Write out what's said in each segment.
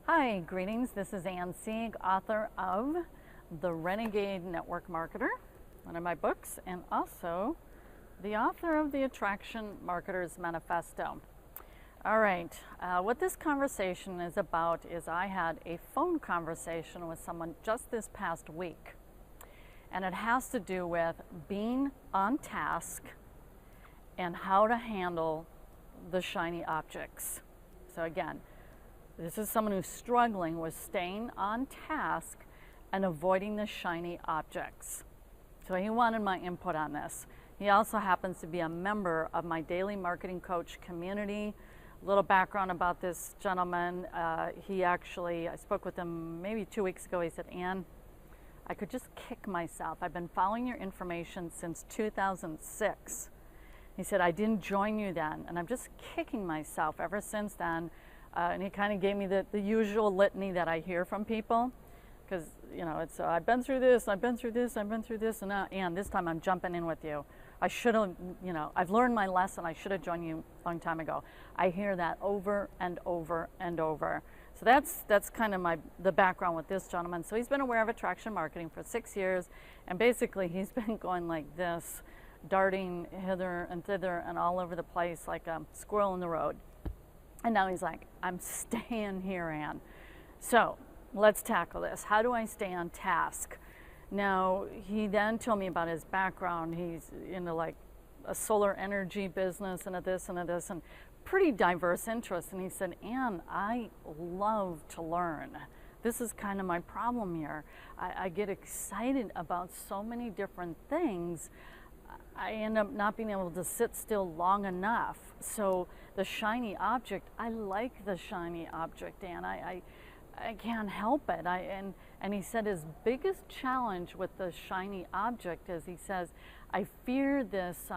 Hi, greetings. This is Sieg, author of The Renegade Network Marketer, one of my books, and also the author of the Attraction Marketer's Manifesto. All right, what this conversation is about is I had a phone conversation with someone just this past week, and it has to do with being on task and how to handle the shiny objects. So again, this is someone who's struggling with staying on task and avoiding the shiny objects. So he wanted my input on this. He also happens to be a member of my daily marketing coach community. A little background about this gentleman. I spoke with him maybe 2 weeks ago. He said, Ann, I could just kick myself. I've been following your information since 2006. He said, I didn't join you then, and I'm just kicking myself ever since then. And he kind of gave me the usual litany that I hear from people, because it's I've been through this, I've been through this, I've been through this, and this time I'm jumping in with you. I should have, I've learned my lesson. I should have joined you a long time ago. I hear that over and over and over. So that's kind of the background with this gentleman. So he's been aware of attraction marketing for 6 years, and basically he's been going like this, darting hither and thither and all over the place like a squirrel in the road. And now he's like, I'm staying here, Ann. So let's tackle this. How do I stay on task? Now, he then told me about his background. He's into like a solar energy business and a this and a this and pretty diverse interests. And he said, Ann, I love to learn. This is kind of my problem here. I get excited about so many different things. I end up not being able to sit still long enough. So the shiny object, I like the shiny object, and I can't help it. And he said his biggest challenge with the shiny object is, he says, I fear this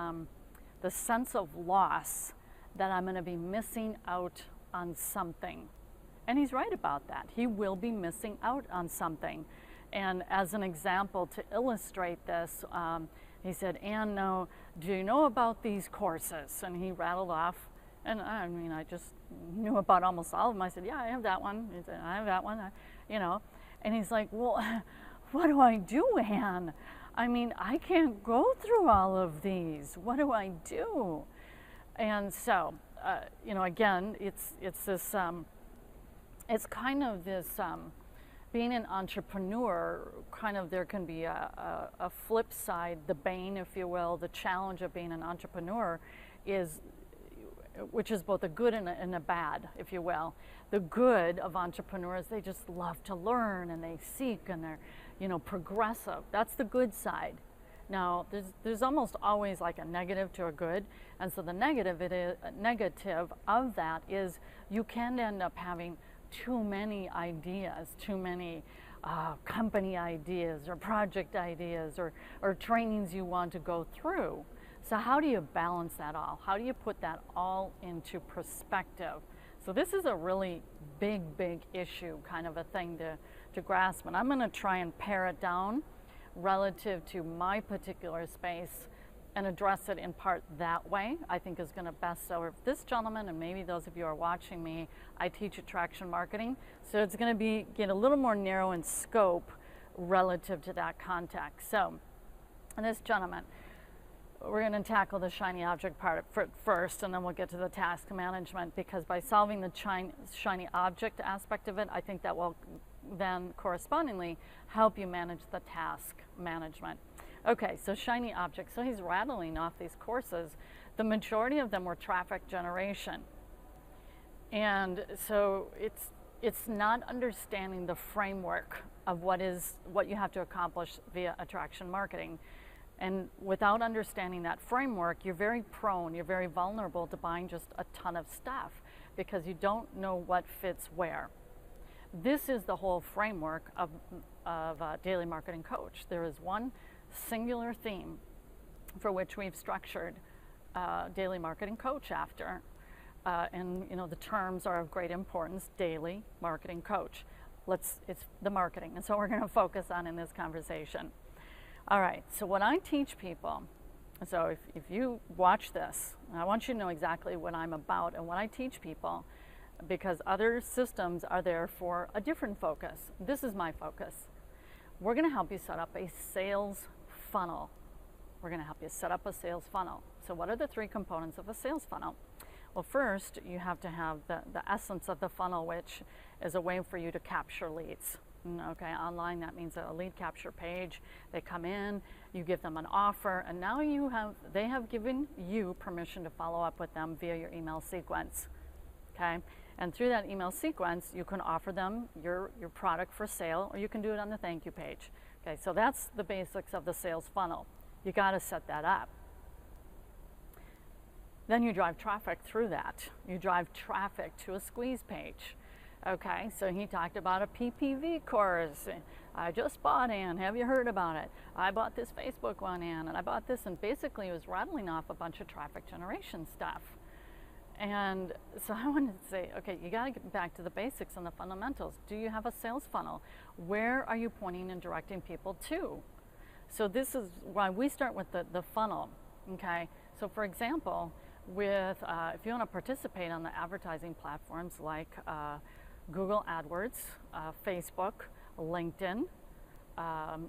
the sense of loss, that I'm going to be missing out on something. And he's right about that. He will be missing out on something. And as an example to illustrate this, he said, Ann, no, do you know about these courses? And he rattled off. And I just knew about almost all of them. I said, yeah, I have that one. He said, I have that one, And he's like, well, what do I do, Ann? I can't go through all of these. What do I do? And so, again, it's this, it's kind of this, being an entrepreneur, kind of there can be a flip side, the bane, if you will, the challenge of being an entrepreneur which is both a good and a bad, if you will. The good of entrepreneurs, they just love to learn and they seek and they're, progressive. That's the good side. Now, there's almost always like a negative to a good, and so the negative of that is you can end up having too many ideas, too many company ideas or project ideas or trainings you want to go through. So how do you balance that all? How do you put that all into perspective? So this is a really big issue, kind of a thing to grasp. And I'm going to try and pare it down relative to my particular space and address it in part that way. I think is going to best serve this gentleman, and maybe those of you who are watching me. I teach attraction marketing, so it's going to get a little more narrow in scope relative to that context. So, and this gentleman, we're going to tackle the shiny object part first, and then we'll get to the task management, because by solving the shiny object aspect of it, I think that will then correspondingly help you manage the task management. Okay, so shiny objects. So he's rattling off these courses. The majority of them were traffic generation. And so it's not understanding the framework of what you have to accomplish via attraction marketing. And without understanding that framework, you're very vulnerable to buying just a ton of stuff because you don't know what fits where. This is the whole framework of a daily marketing coach. There is one singular theme for which we've structured daily marketing coach after. And the terms are of great importance: daily marketing coach. It's the marketing, and so we're going to focus on in this conversation. All right, so what I teach people, so if you watch this, I want you to know exactly what I'm about and what I teach people. because other systems are there for a different focus. This is my focus. We're going to help you set up a sales funnel. We're going to help you set up a sales funnel. So what are the three components of a sales funnel? Well, first, you have to have the essence of the funnel, which is a way for you to capture leads. Okay, online, that means a lead capture page. They come in, you give them an offer, and now they have given you permission to follow up with them via your email sequence. Okay, and through that email sequence, you can offer them your product for sale, or you can do it on the thank you page. Okay, so that's the basics of the sales funnel. You got to set that up. Then you drive traffic through that. You drive traffic to a squeeze page. Okay, so he talked about a PPV course. I just bought Ann. Have you heard about it? I bought this Facebook one, Ann, and I bought this, and basically it was rattling off a bunch of traffic generation stuff. And so I wanted to say, okay, you got to get back to the basics and the fundamentals. Do you have a sales funnel? Where are you pointing and directing people to? So this is why we start with the funnel. Okay, so for example, with if you want to participate on the advertising platforms like Google AdWords, Facebook, LinkedIn,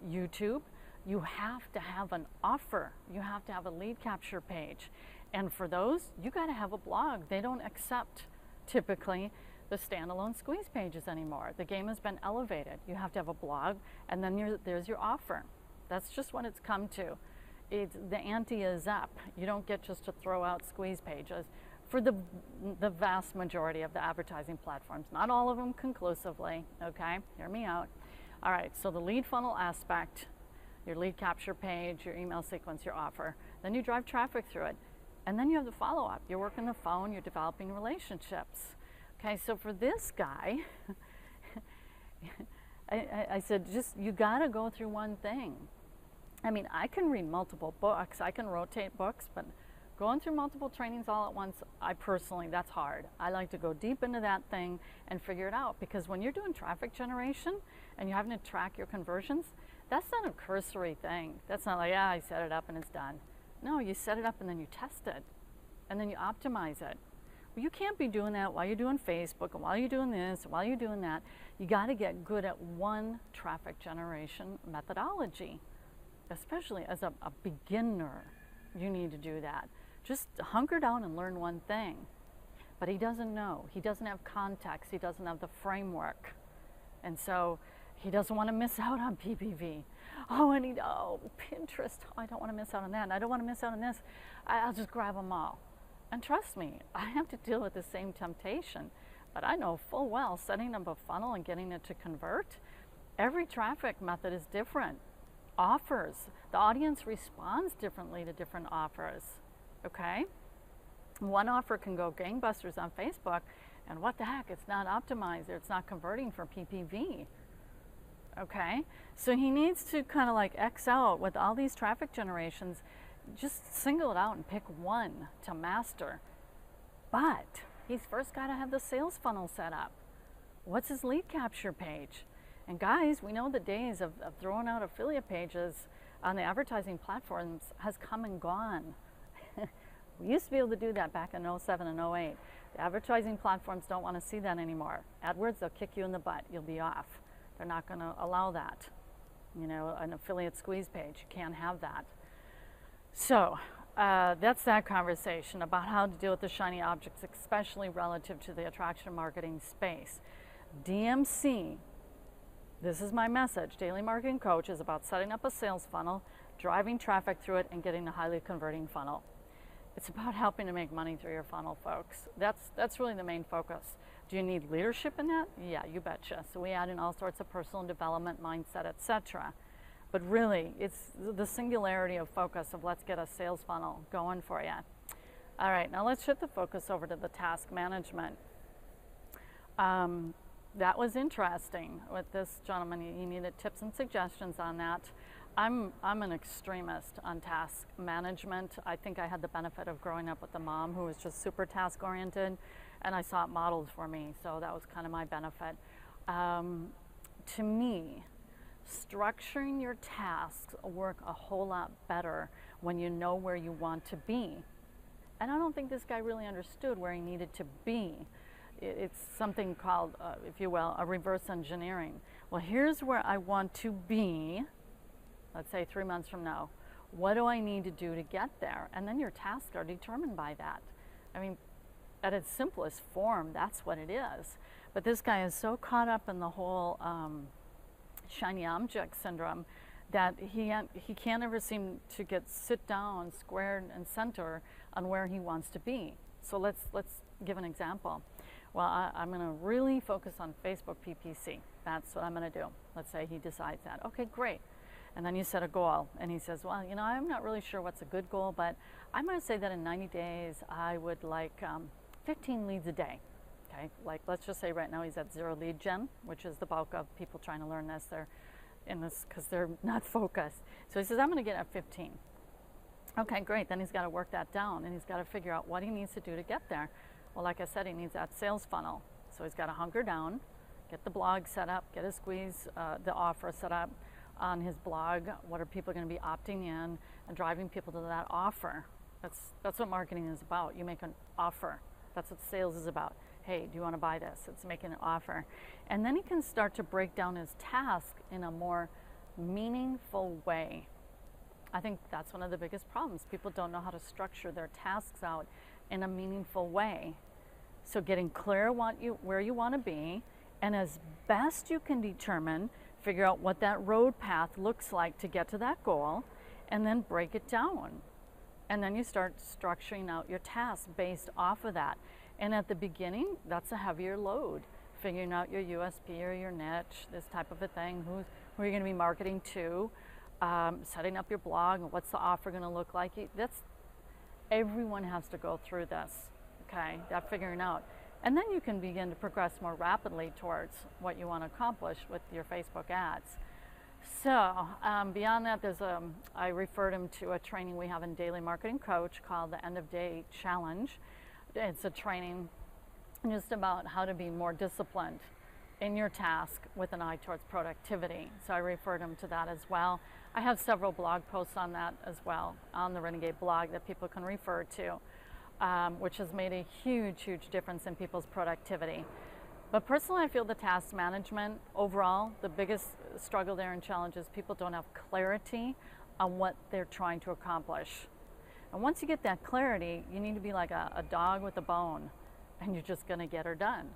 YouTube, you have to have an offer. You have to have a lead capture page. And for those, you got to have a blog. They don't accept typically the standalone squeeze pages anymore. The game has been elevated. You have to have a blog, and then there's your offer. That's just what it's come to. The ante is up. You don't get just to throw out squeeze pages for the vast majority of the advertising platforms. Not all of them conclusively, okay? Hear me out. All right, so the lead funnel aspect, your lead capture page, your email sequence, your offer. Then you drive traffic through it. And then you have the follow-up. You're working the phone, you're developing relationships. Okay, so for this guy, I said, you gotta go through one thing. I mean, I can read multiple books, I can rotate books, but going through multiple trainings all at once, that's hard. I like to go deep into that thing and figure it out, because when you're doing traffic generation and you're having to track your conversions, that's not a cursory thing. That's not like, I set it up and it's done. No, you set it up and then you test it, and then you optimize it. Well, you can't be doing that while you're doing Facebook, and while you're doing this, and while you're doing that. You got to get good at one traffic generation methodology, especially as a beginner. You need to do that. Just hunker down and learn one thing. But he doesn't know. He doesn't have context. He doesn't have the framework. And so he doesn't want to miss out on PPV. Oh, and Pinterest. Oh, I don't want to miss out on that. And I don't want to miss out on this. I'll just grab them all. And trust me, I have to deal with the same temptation. But I know full well setting up a funnel and getting it to convert, every traffic method is different. Offers. The audience responds differently to different offers. Okay? One offer can go gangbusters on Facebook, and what the heck, it's not optimized, or it's not converting for PPV. Okay, so he needs to kind of like X out with all these traffic generations, just single it out and pick one to master. But he's first got to have the sales funnel set up. What's his lead capture page? And guys, we know the days of throwing out affiliate pages on the advertising platforms has come and gone. We used to be able to do that back in 07 and 08. The advertising platforms don't want to see that anymore. AdWords, they'll kick you in the butt. You'll be off. They're not going to allow that. You know, an affiliate squeeze page, you can't have that. So that's that conversation about how to deal with the shiny objects, especially relative to the attraction marketing space. DMC, this is my message, Daily Marketing Coach, is about setting up a sales funnel, driving traffic through it, and getting a highly converting funnel. It's about helping to make money through your funnel, folks. That's really the main focus. Do you need leadership in that? Yeah, you betcha. So we add in all sorts of personal development, mindset, etc. But really, it's the singularity of focus of let's get a sales funnel going for you. All right, now let's shift the focus over to the task management. That was interesting with this gentleman. He needed tips and suggestions on that. I'm an extremist on task management. I think I had the benefit of growing up with a mom who was just super task oriented, and I saw it modeled for me, so that was kind of my benefit. To me, structuring your tasks work a whole lot better when you know where you want to be. And I don't think this guy really understood where he needed to be. It's something called, if you will, a reverse engineering. Well, here's where I want to be, let's say 3 months from now. What do I need to do to get there? And then your tasks are determined by that. I mean, at its simplest form, that's what it is. But this guy is so caught up in the whole shiny object syndrome that he can't ever seem to sit down square and center on where he wants to be. So let's give an example. Well, I'm going to really focus on Facebook PPC. That's what I'm going to do. Let's say he decides that. Okay, great. And then you set a goal, and he says, well, you know, I'm not really sure what's a good goal, but I'm going to say that in 90 days, I would like 15 leads a day. Okay, like let's just say right now he's at 0 lead gen, which is the bulk of people trying to learn this. They're in this because they're not focused. So he says, I'm going to get at 15. Okay, great. Then he's got to work that down, and he's got to figure out what he needs to do to get there. Well, like I said, he needs that sales funnel. So he's got to hunker down, get the blog set up, get his squeeze, the offer set up on his blog. What are people going to be opting in and driving people to that offer? That's what marketing is about. You make an offer. That's what sales is about. Hey, do you want to buy this? It's making an offer. And then he can start to break down his task in a more meaningful way. I think that's one of the biggest problems. People don't know how to structure their tasks out in a meaningful way. So getting clear where you want to be, and as best you can determine, figure out what that road path looks like to get to that goal, and then break it down. And then you start structuring out your tasks based off of that. And at the beginning, that's a heavier load. Figuring out your USP or your niche, this type of a thing, who are you going to be marketing to, setting up your blog, and what's the offer going to look like. Everyone has to go through this, okay, that figuring out. And then you can begin to progress more rapidly towards what you want to accomplish with your Facebook ads. So beyond that, I referred him to a training we have in Daily Marketing Coach called the End of Day Challenge. It's a training just about how to be more disciplined in your task with an eye towards productivity. So I referred him to that as well. I have several blog posts on that as well on the Renegade blog that people can refer to, which has made a huge, huge difference in people's productivity. But personally, I feel the task management overall, the biggest struggle there and challenge is people don't have clarity on what they're trying to accomplish. And once you get that clarity, you need to be like a dog with a bone, and you're just going to get her done.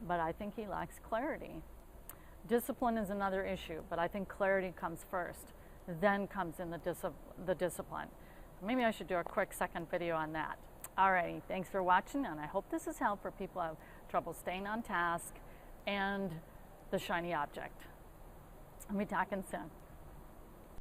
But I think he lacks clarity. Discipline is another issue, but I think clarity comes first. Then comes in the discipline. Maybe I should do a quick second video on that. Alrighty, thanks for watching, and I hope this has helped for people who have trouble staying on task and the shiny object. I'll be talking soon.